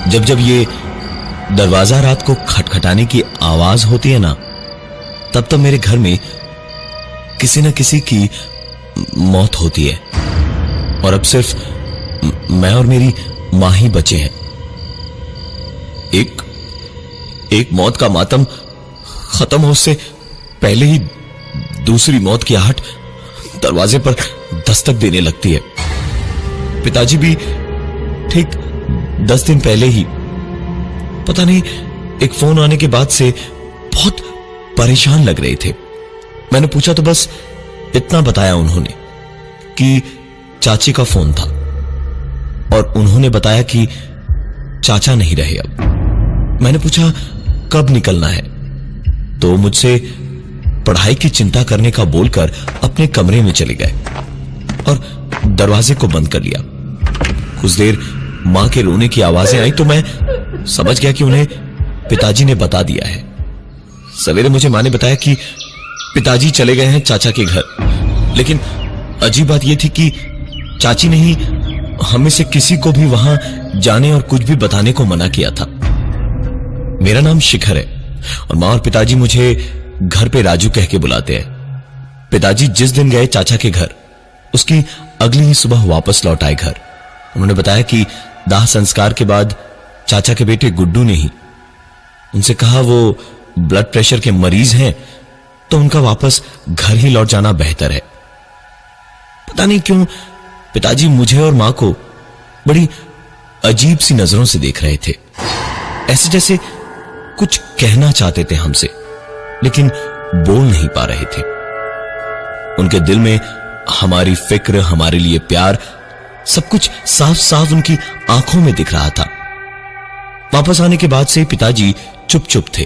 जब जब ये दरवाजा रात को खटखटाने की आवाज होती है ना, तब तब मेरे घर में किसी न किसी की मौत होती है। और अब सिर्फ मैं और मेरी मां ही बचे हैं। एक मौत का मातम खत्म हो उससे पहले ही दूसरी मौत की आहट दरवाजे पर दस्तक देने लगती है। पिताजी भी ठीक 10 दिन पहले ही, पता नहीं, एक फोन आने के बाद से बहुत परेशान लग रहे थे। मैंने पूछा तो बस इतना बताया उन्होंने कि चाची का फोन था, और उन्होंने बताया कि चाचा नहीं रहे अब। मैंने पूछा कब निकलना है, तो मुझसे पढ़ाई की चिंता करने का बोलकर अपने कमरे में चले गए और दरवाजे को बंद कर लिया। कुछ देर मां के रोने की आवाजें आई तो मैं समझ गया कि उन्हें पिताजी ने बता दिया है। सवेरे मुझे मां ने बताया कि पिताजी चले गए हैं चाचा के घर, लेकिन अजीब बात यह थी कि चाची ने ही हमें से किसी को भी वहां जाने और कुछ भी बताने को मना किया था। मेरा नाम शिखर है और मां और पिताजी मुझे घर पे राजू कह के बुलाते हैं। पिताजी जिस दिन गए चाचा के घर, उसकी अगली ही सुबह वापस लौट आए घर। उन्होंने बताया कि दाह संस्कार के बाद चाचा के बेटे गुड्डू ने ही उनसे कहा वो ब्लड प्रेशर के मरीज हैं, तो उनका वापस घर ही लौट जाना बेहतर है। पता नहीं क्यों पिताजी मुझे और मां को बड़ी अजीब सी नजरों से देख रहे थे, ऐसे जैसे कुछ कहना चाहते थे हमसे, लेकिन बोल नहीं पा रहे थे। उनके दिल में हमारी फिक्र, हमारे लिए प्यार, सब कुछ साफ साफ उनकी आंखों में दिख रहा था। वापस आने के बाद से पिताजी चुप चुप थे।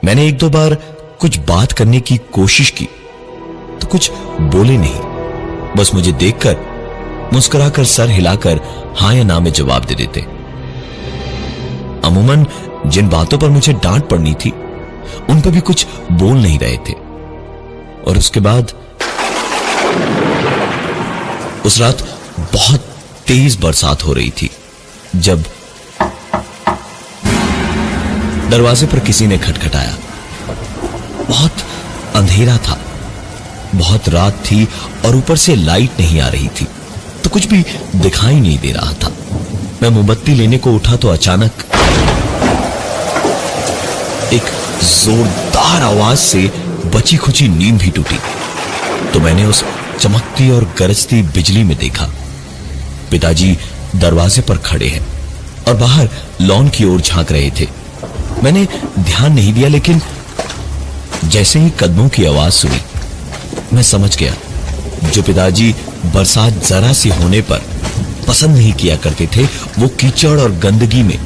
मैंने एक दो बार कुछ बात करने की कोशिश की तो कुछ बोले नहीं, बस मुझे देखकर मुस्कुराकर सर हिलाकर हां या ना में जवाब दे देते। अमूमन जिन बातों पर मुझे डांट पड़नी थी उन पर भी कुछ बोल नहीं रहे थे। और उसके बाद उस रात बहुत तेज बरसात हो रही थी जब दरवाजे पर किसी ने खटखटाया। बहुत अंधेरा था, बहुत रात थी और ऊपर से लाइट नहीं आ रही थी, तो कुछ भी दिखाई नहीं दे रहा था। मैं मोमबत्ती लेने को उठा तो अचानक एक जोरदार आवाज से बची खुची नींद भी टूटी। तो मैंने उस चमकती और गरजती बिजली में देखा पिताजी दरवाजे पर खड़े हैं और बाहर लॉन की ओर झांक रहे थे। मैंने ध्यान नहीं दिया, लेकिन जैसे ही कदमों की आवाज सुनी मैं समझ गया जो पिताजी बरसात जरा सी होने पर पसंद नहीं किया करते थे, वो कीचड़ और गंदगी में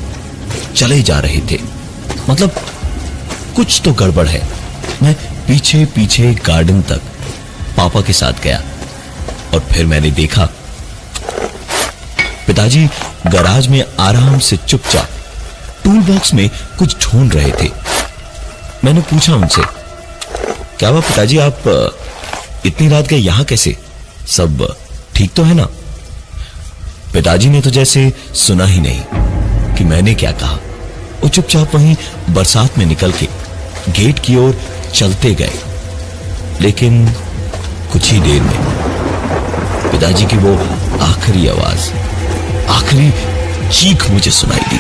चले जा रहे थे। मतलब कुछ तो गड़बड़ है। मैं पीछे पीछे गार्डन तक पापा के साथ गया और फिर मैंने देखा पिताजी गराज में आराम से चुपचाप टूल बॉक्स में कुछ ढूंढ रहे थे। मैंने पूछा उनसे, क्या हुआ पिताजी, आप इतनी रात गए यहां कैसे? सब ठीक तो है ना? पिताजी ने तो जैसे सुना ही नहीं कि मैंने क्या कहा। वो चुपचाप वहीं बरसात में निकल के गेट की ओर चलते गए। लेकिन कुछ ही देर में पिताजी की वो आखिरी आवाज, आखिरी चीख मुझे सुनाई दी।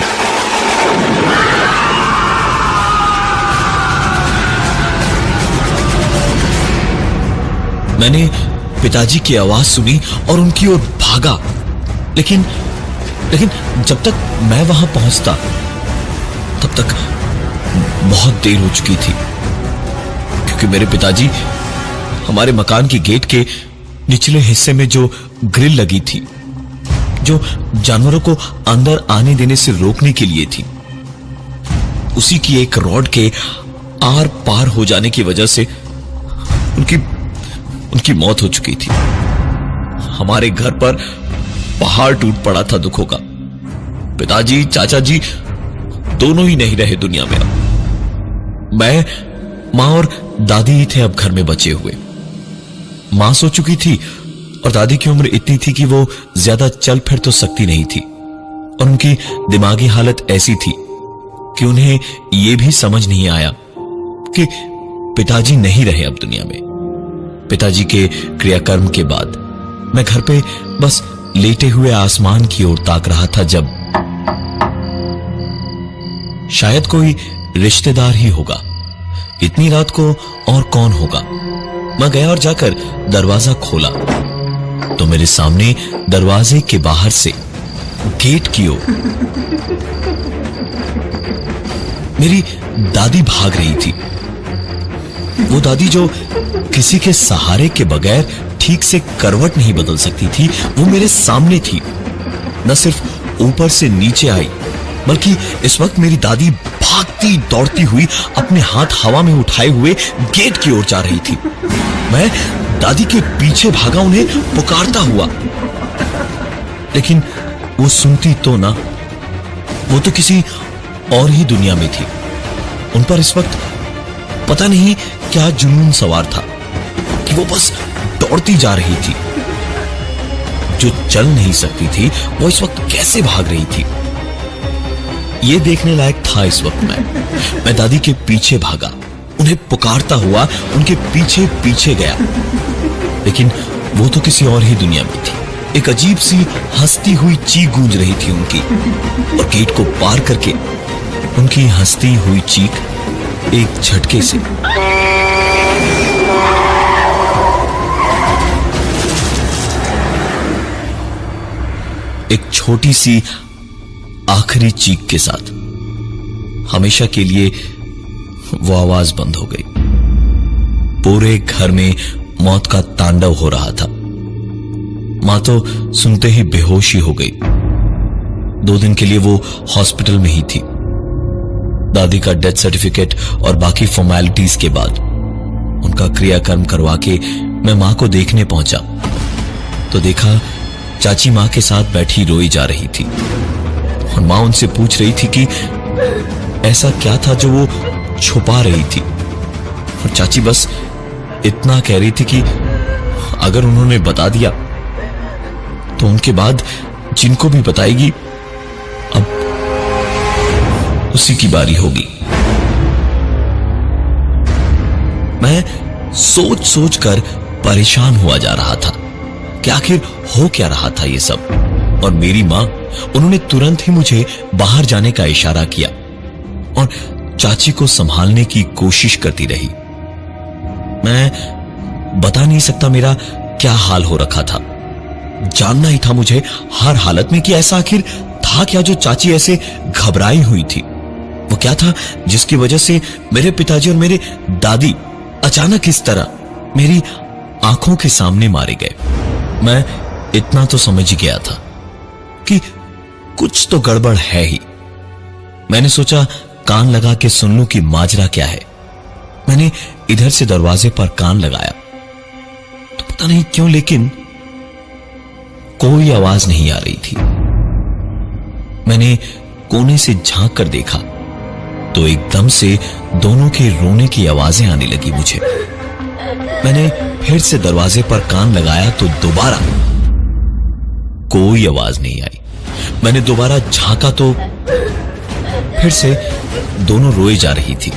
मैंने पिताजी की आवाज सुनी और उनकी ओर भागा, लेकिन जब तक मैं वहां पहुंचता तब तक बहुत देर हो चुकी थी, क्योंकि मेरे पिताजी हमारे मकान की गेट के निचले हिस्से में जो ग्रिल लगी थी जो जानवरों को अंदर आने देने से रोकने के लिए थी, उसी की एक रॉड के आर पार हो जाने की वजह से उनकी मौत हो चुकी थी। हमारे घर पर पहाड़ टूट पड़ा था दुखों का। पिताजी, चाचा जी दोनों ही नहीं रहे दुनिया में अब। मैं, मां और दादी ही थे अब घर में बचे हुए। मां सो चुकी थी और दादी की उम्र इतनी थी कि वो ज्यादा चल फिर तो सकती नहीं थी, और उनकी दिमागी हालत ऐसी थी कि उन्हें यह भी समझ नहीं आया कि पिताजी नहीं रहे अब दुनिया में। पिताजी के क्रियाकर्म के बाद मैं घर पे बस लेटे हुए आसमान की ओर ताक रहा था जब शायद कोई रिश्तेदार ही होगा। इतनी रात को और कौन होगा। मैं गया और जाकर दरवाजा खोला तो मेरे सामने दरवाजे के बाहर से गेट की ओर मेरी दादी भाग रही थी। वो दादी जो किसी के सहारे के बगैर ठीक से करवट नहीं बदल सकती थी, वो मेरे सामने थी। न सिर्फ ऊपर से नीचे आई, बल्कि इस वक्त मेरी दादी भागती दौड़ती हुई अपने हाथ हवा में उठाए हुए गेट की ओर जा रही थी। मैं दादी के पीछे भागा, उन्हें पुकारता हुआ, लेकिन वो सुनती तो ना। वो तो किसी और ही दुनिया में थी। उन पर इस वक्त पता नहीं क्या जुनून सवार था कि वो बस दौड़ती जा रही थी। जो चल नहीं सकती थी वो इस वक्त कैसे भाग रही थी, ये देखने लायक था। इस वक्त मैं दादी के पीछे भागा, उन्हें पुकारता हुआ उनके पीछे पीछे गया, लेकिन वो तो किसी और ही दुनिया में थी। एक अजीब सी हंसती हुई चीख गूंज रही थी उनकी, और गेट को पार करके उनकी हंसती हुई चीख एक झटके से एक छोटी सी आखिरी चीख के साथ हमेशा के लिए वो आवाज बंद हो गई। पूरे घर में मौत का तांडव हो रहा था। मां तो सुनते ही बेहोश ही हो गई। 2 दिन के लिए वो हॉस्पिटल में ही थी। दादी का डेथ सर्टिफिकेट और बाकी फॉर्मेलिटीज के बाद उनका क्रियाकर्म करवा के मैं मां को देखने पहुंचा तो देखा चाची मां के साथ बैठी रोई जा रही थी, और मां उनसे पूछ रही थी कि ऐसा क्या था जो वो छुपा रही थी। और चाची बस इतना कह रही थी कि अगर उन्होंने बता दिया तो उनके बाद जिनको भी बताएगी अब उसी की बारी होगी। मैं सोच सोच कर परेशान हुआ जा रहा था कि आखिर हो क्या रहा था ये सब। और मेरी मां, उन्होंने तुरंत ही मुझे बाहर जाने का इशारा किया और चाची को संभालने की कोशिश करती रही। मैं बता नहीं सकता मेरा क्या हाल हो रखा था। जानना ही था मुझे हर हालत में कि ऐसा आखिर था क्या जो चाची ऐसे घबराई हुई थी। वो क्या था जिसकी वजह से मेरे पिताजी और मेरे दादी अचानक इस तरह मेरी आंखों के सामने मारे गए। मैं इतना तो समझ गया था कि कुछ तो गड़बड़ है ही। मैंने सोचा कान लगा के सुन लूं कि माजरा क्या है। मैंने इधर से दरवाजे पर कान लगाया तो पता नहीं क्यों लेकिन कोई आवाज नहीं आ रही थी। मैंने कोने से झांक कर देखा तो एकदम से दोनों के रोने की आवाजें आने लगी मुझे। मैंने फिर से दरवाजे पर कान लगाया तो दोबारा कोई आवाज नहीं आई। मैंने दोबारा झांका तो फिर से दोनों रोए जा रही थी।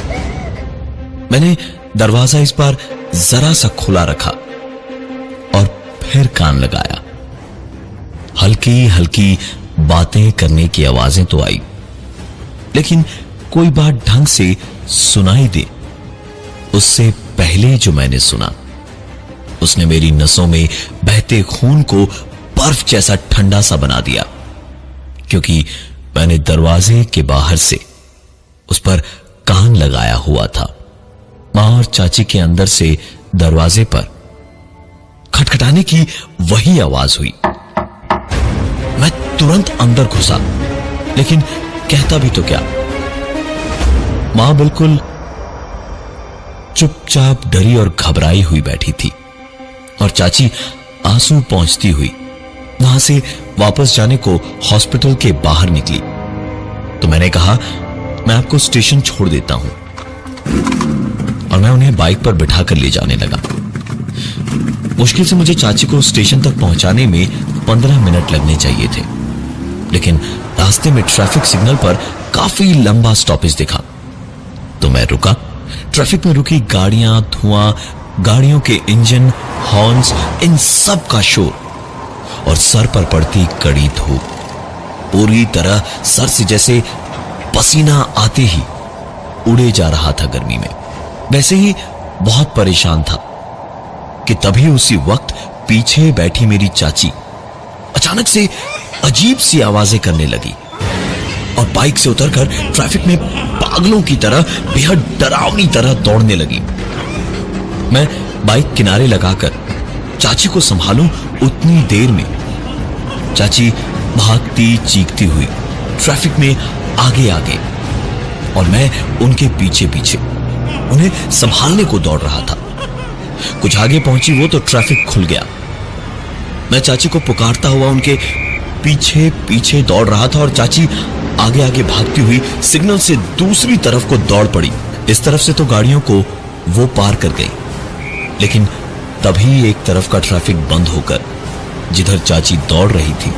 मैंने दरवाजा इस बार जरा सा खुला रखा और फिर कान लगाया। हल्की हल्की बातें करने की आवाजें तो आई, लेकिन कोई बात ढंग से सुनाई दे उससे पहले जो मैंने सुना उसने मेरी नसों में बहते खून को बर्फ जैसा ठंडा सा बना दिया, क्योंकि मैंने दरवाजे के बाहर से उस पर कान लगाया हुआ था। मां और चाची के अंदर से दरवाजे पर खटखटाने की वही आवाज हुई। मैं तुरंत अंदर घुसा, लेकिन कहता भी तो क्या। मां बिल्कुल चुपचाप डरी और घबराई हुई बैठी थी और चाची आंसू पोंछती हुई वहां से वापस जाने को हॉस्पिटल के बाहर निकली। तो मैंने कहा, मैं आपको स्टेशन छोड़ देता हूं, और मैं उन्हें बाइक पर बिठाकर ले जाने लगा। मुश्किल से मुझे चाची को स्टेशन तक पहुंचाने में 15 मिनट लगने चाहिए थे, लेकिन रास्ते में ट्रैफिक सिग्नल पर काफी लंबा स्टॉपेज दिखा, तो मैं रुका। ट्रैफिक में रुकी गाड़ियां, धुआं, गाड़ियों के इंजन, हॉर्न्स, इन सब का शोर और सर पर पड़ती कड़ी धूप, पूरी तरह सर से जैसे पसीना आते ही उड़े जा रहा था गर्मी में। वैसे ही बहुत परेशान था कि तभी उसी वक्त पीछे बैठी मेरी चाची अचानक से अजीब सी आवाजें करने लगी और बाइक से उतरकर ट्रैफिक में पागलों की तरह बेहद डरावनी तरह दौड़ने लगी। मैं बाइक किनारे लगाकर चाची को संभालूं, उतनी देर में चाची भागती चीखती हुई ट्रैफिक में आगे आगे और मैं उनके पीछे पीछे उन्हें संभालने को दौड़ रहा था। कुछ आगे पहुंची वो तो ट्रैफिक खुल गया। मैं चाची को पुकारता हुआ उनके पीछे पीछे दौड़ रहा था और चाची आगे आगे भागती हुई सिग्नल से दूसरी तरफ को दौड़ पड़ी। इस तरफ से तो गाड़ियों को वो पार कर गई, लेकिन तभी एक तरफ का ट्रैफिक बंद होकर जिधर चाची दौड़ रही थी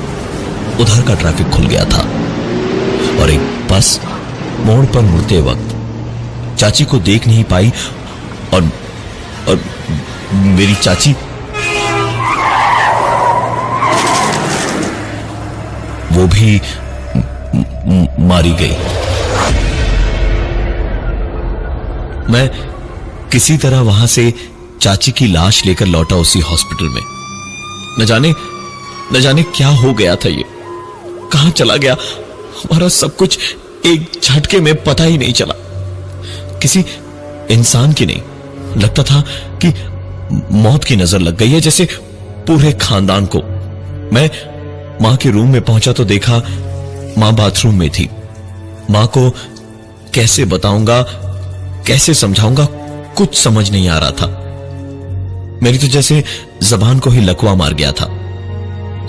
उधर का ट्रैफिक खुल गया था और एक बस मोड़ पर मुड़ते वक्त चाची को देख नहीं पाई और मेरी चाची वो भी मारी गई। मैं किसी तरह वहां से चाची की लाश लेकर लौटा उसी हॉस्पिटल में। न जाने क्या हो गया था, ये कहां चला गया हमारा सब कुछ, एक झटके में पता ही नहीं चला। किसी इंसान की नहीं, लगता था कि मौत की नजर लग गई है, जैसे पूरे खानदान को। मैं मां के रूम में पहुंचा तो देखा मां बाथरूम में थी। मां को कैसे बताऊंगा, कैसे समझाऊंगा, कुछ समझ नहीं आ रहा था। मेरी तो जैसे जबान को ही लकवा मार गया था।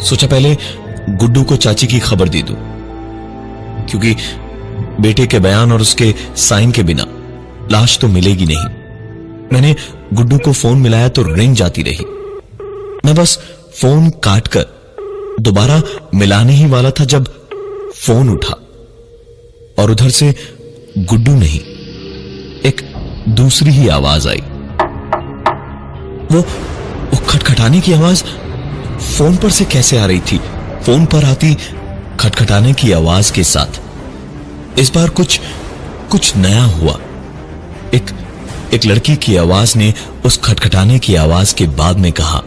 सोचा पहले गुड्डू को चाची की खबर दे दूं, क्योंकि बेटे के बयान और उसके साइन के बिना लाश तो मिलेगी नहीं। मैंने गुड्डू को फोन मिलाया तो रिंग जाती रही। मैं बस फोन काटकर दोबारा मिलाने ही वाला था जब फोन उठा और उधर से गुड्डू नहीं, एक दूसरी ही आवाज आई। वो खटखटाने की आवाज फोन पर से कैसे आ रही थी? फोन पर आती खटखटाने की आवाज के साथ इस बार कुछ नया हुआ। एक लड़की की आवाज ने उस खटखटाने की आवाज के बाद में कहा।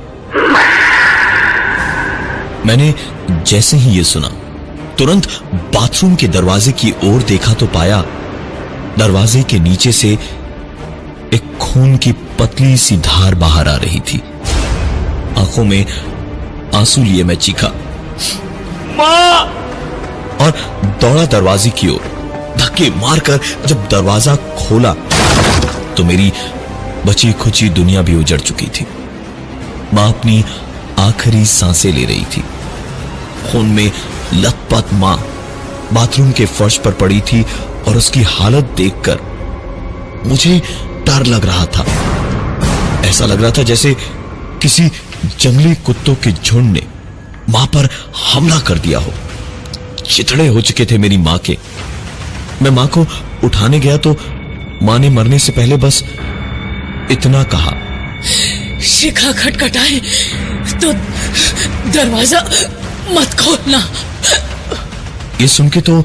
मैंने जैसे ही ये सुना तुरंत बाथरूम के दरवाजे की ओर देखा तो पाया दरवाजे के नीचे से एक खून की पतली सी धार बाहर आ रही थी। आंखों में आंसू लिए मैं चीखा, मां! और दौड़ा दरवाजे की ओर। धक्के मारकर जब दरवाजा खोला तो मेरी बची खुची दुनिया भी उजड़ चुकी थी। मां अपनी आखिरी सांसें ले रही थी। खून में लथपथ मां बाथरूम के फर्श पर पड़ी थी और उसकी हालत देखकर मुझे डर लग रहा था। ऐसा लग रहा था जैसे किसी जंगली कुत्तों के झुंड ने मां पर हमला कर दिया हो। चिथड़े हो चुके थे मेरी मां के। मैं मां को उठाने गया तो मां ने मरने से पहले बस इतना कहा, शिखा खटखटाए तो दरवाजा मत खोलना। ये सुन के तो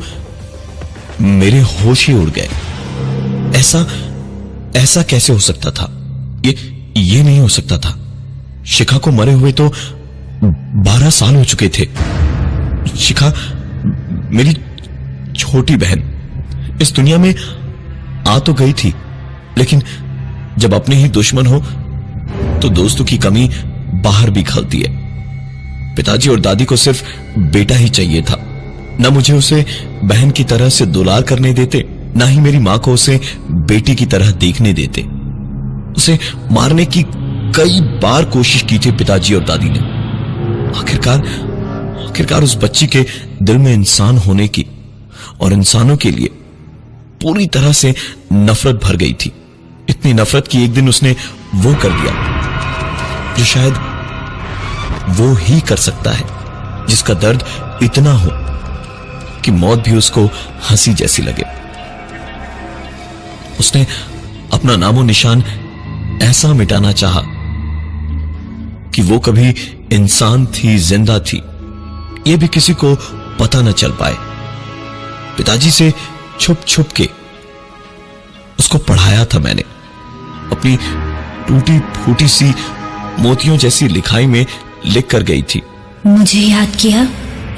मेरे होश ही उड़ गए। ऐसा कैसे हो सकता था? ये नहीं हो सकता था। शिखा को मरे हुए तो 12 साल हो चुके थे। शिखा मेरी छोटी बहन इस दुनिया में आ तो गई थी, लेकिन जब अपने ही दुश्मन हो तो दोस्तों की कमी बाहर भी खलती है। पिताजी और दादी को सिर्फ बेटा ही चाहिए था। न मुझे उसे बहन की तरह से दुलार करने देते, ना ही मेरी मां को उसे बेटी की तरह देखने देते। उसे मारने की कई बार कोशिश की थी पिताजी और दादी ने। आखिरकार उस बच्ची के दिल में इंसान होने की और इंसानों के लिए पूरी तरह से नफरत भर गई थी। इतनी नफरत कि एक दिन उसने वो कर दिया जो शायद वो ही कर सकता है, जिसका दर्द इतना हो कि मौत भी उसको हंसी जैसी लगे। उसने अपना नामो निशान ऐसा मिटाना चाहा कि वो कभी इंसान थी, जिंदा थी, ये भी किसी को पता न चल पाए। पिताजी से छुप छुप के उसको पढ़ाया था मैंने। अपनी टूटी फूटी सी मोतियों जैसी लिखाई में लिख कर गई थी, मुझे याद किया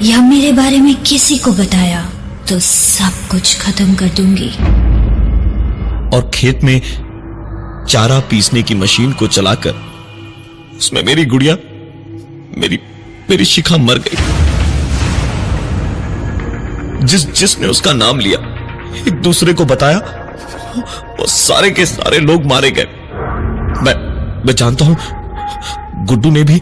या मेरे बारे में किसी को बताया तो सब कुछ खत्म कर दूंगी। और खेत में चारा पीसने की मशीन को चलाकर उसमें मेरी गुड़िया, मेरी शिखा मर गई। जिसने उसका नाम लिया, एक दूसरे को बताया, वो सारे के सारे लोग मारे गए। मैं जानता हूं गुड्डू ने भी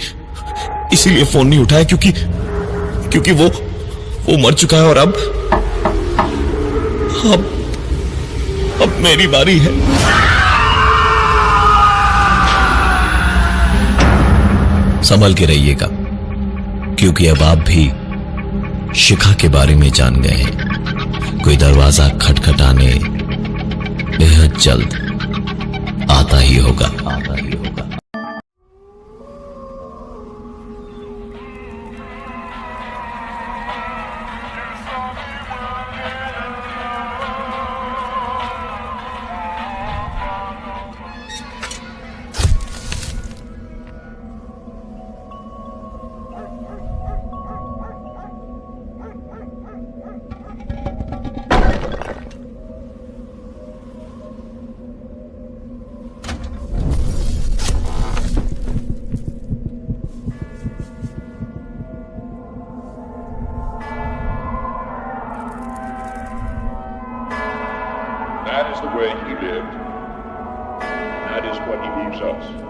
इसीलिए फोन नहीं उठाया क्योंकि वो मर चुका है और अब मेरी बारी है। संभल के रहिएगा, क्योंकि अब आप भी शिखा के बारे में जान गए हैं। कोई दरवाजा खटखटाने बेहद जल्द आता ही होगा। That is the way he lived. That is what he leaves us.